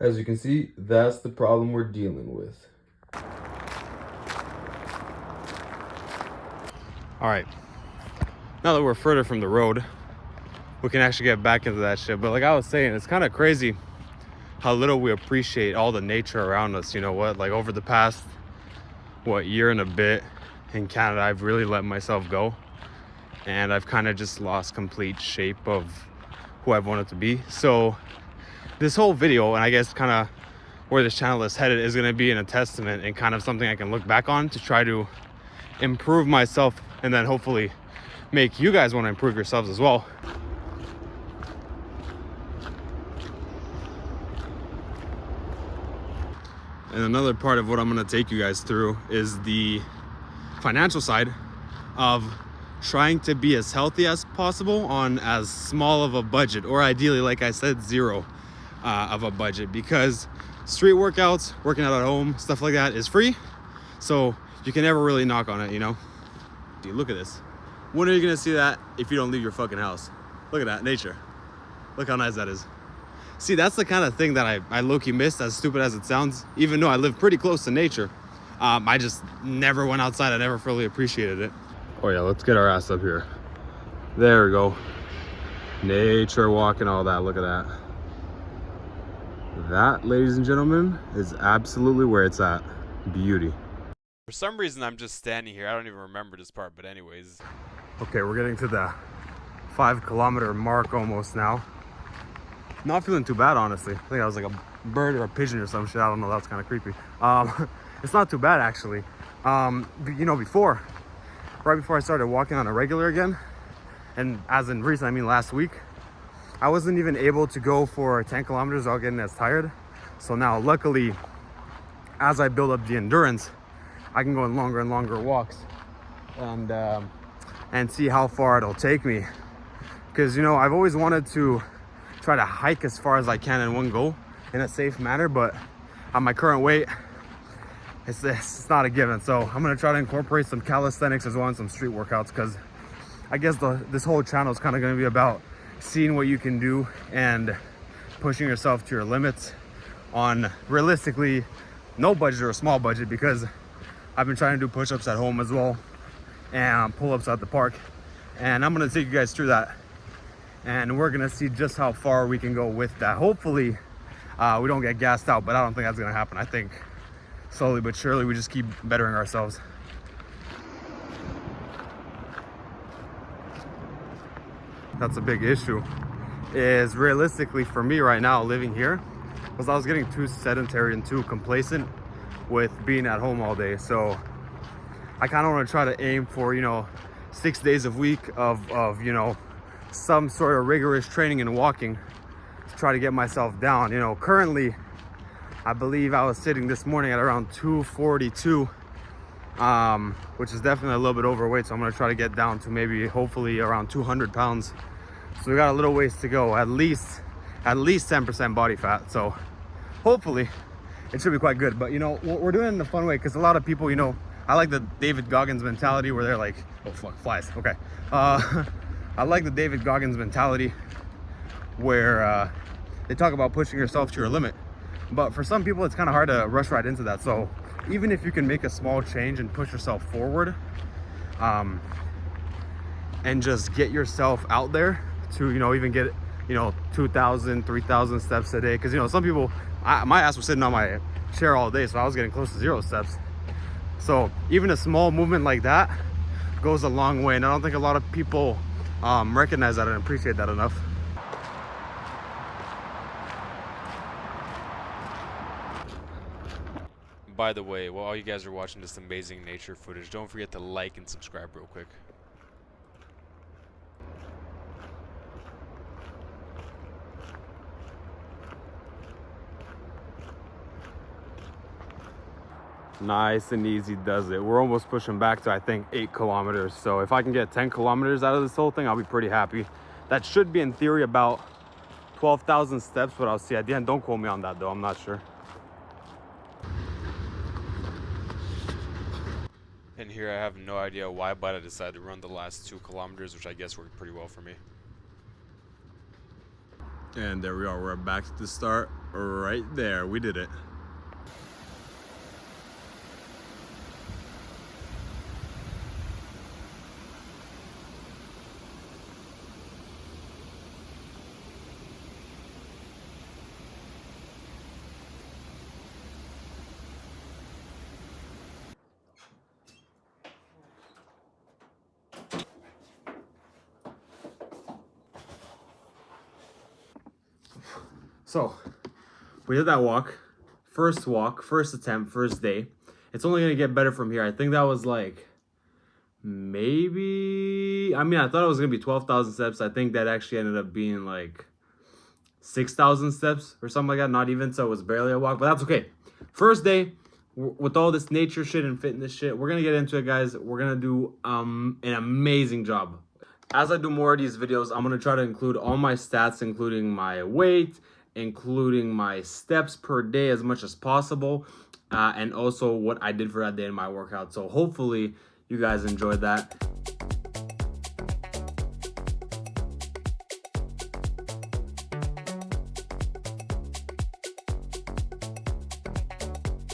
As you can see, that's the problem we're dealing with. All right, now that we're further from the road, we can actually get back into that shit. But like I was saying, it's kind of crazy how little we appreciate all the nature around us. You know what, like over the past year and a bit in Canada, I've really let myself go, and I've kind of just lost complete shape of who I've wanted to be. So this whole video, and I guess kind of where this channel is headed, is going to be a testament and kind of something I can look back on to try to improve myself, and then hopefully make you guys want to improve yourselves as well. And another part of what I'm going to take you guys through is the financial side of trying to be as healthy as possible on as small of a budget, or ideally, like I said, zero of a budget, because street workouts, working out at home, stuff like that is free, so you can never really knock on it, you know. Dude, look at this. When are you gonna see that if you don't leave your fucking house? Look at that nature. Look how nice that is. See, that's the kind of thing that I low-key missed, as stupid as it sounds. Even though I live pretty close to nature, I just never went outside. I never fully appreciated it. Oh yeah, let's get our ass up here. There we go. Nature walk and all that. Look at that. That, ladies and gentlemen, is absolutely where it's at. Beauty. For some reason, I'm just standing here. I don't even remember this part, but anyways. Okay, we're getting to the 5 kilometer mark almost now. Not feeling too bad, honestly. I think I was like a bird or a pigeon or some shit. I don't know, that's kind of creepy. It's not too bad, actually. You know, right before I started walking on a regular again, and as in recent, I mean last week, I wasn't even able to go for 10 kilometers without getting as tired. So now, luckily, as I build up the endurance, I can go on longer and longer walks and see how far it'll take me. Because, you know, I've always wanted to try to hike as far as I can in one go in a safe manner, but at my current weight, it's not a given. So I'm gonna try to incorporate some calisthenics as well and some street workouts, because I guess this whole channel is kind of going to be about seeing what you can do and pushing yourself to your limits on realistically no budget or a small budget, because I've been trying to do push-ups at home as well and pull-ups at the park, and I'm going to take you guys through that, and we're going to see just how far we can go with that. Hopefully we don't get gassed out, but I don't think that's going to happen. I think slowly but surely we just keep bettering ourselves. That's a big issue, is realistically for me right now living here, because I was getting too sedentary and too complacent with being at home all day. So I kind of want to try to aim for, you know, 6 days a week of you know, some sort of rigorous training and walking to try to get myself down. You know, currently I believe I was sitting this morning at around 242, which is definitely a little bit overweight. So I'm going to try to get down to maybe hopefully around 200 pounds. So we got a little ways to go, at least 10% body fat. So hopefully it should be quite good. But, you know, we're doing it in a fun way, because a lot of people, you know, I like the David Goggins mentality where they're like, oh fuck, flies, okay. I like the David Goggins mentality where they talk about pushing yourself to your limit. But for some people, it's kind of hard to rush right into that. So even if you can make a small change and push yourself forward, and just get yourself out there to, you know, even get, you know, 2,000, 3,000 steps a day. Because, you know, some people, my ass was sitting on my chair all day, so I was getting close to 0 steps. So even a small movement like that goes a long way, and I don't think a lot of people recognize that and appreciate that enough. By the way, while you guys are watching this amazing nature footage, don't forget to like and subscribe real quick. Nice and easy does it. We're almost pushing back to, I think, 8 kilometers. So if I can get 10 kilometers out of this whole thing, I'll be pretty happy. That should be in theory about 12,000 steps, but I'll see at the end. Don't quote me on that though, I'm not sure. And here I have no idea why, but I decided to run the last 2 kilometers, which I guess worked pretty well for me. And there we are, we're back at the start. right there. We did it. So we did that walk, first attempt, first day. It's only gonna get better from here. I think that was like maybe, I mean, I thought it was gonna be 12,000 steps. I think that actually ended up being like 6,000 steps or something like that. Not even, so it was barely a walk, but that's okay. First day with all this nature shit and fitness shit. We're gonna get into it, guys. We're gonna do an amazing job. As I do more of these videos, I'm gonna try to include all my stats, including my weight, including my steps per day as much as possible, and also what I did for that day in my workout. So hopefully you guys enjoyed that.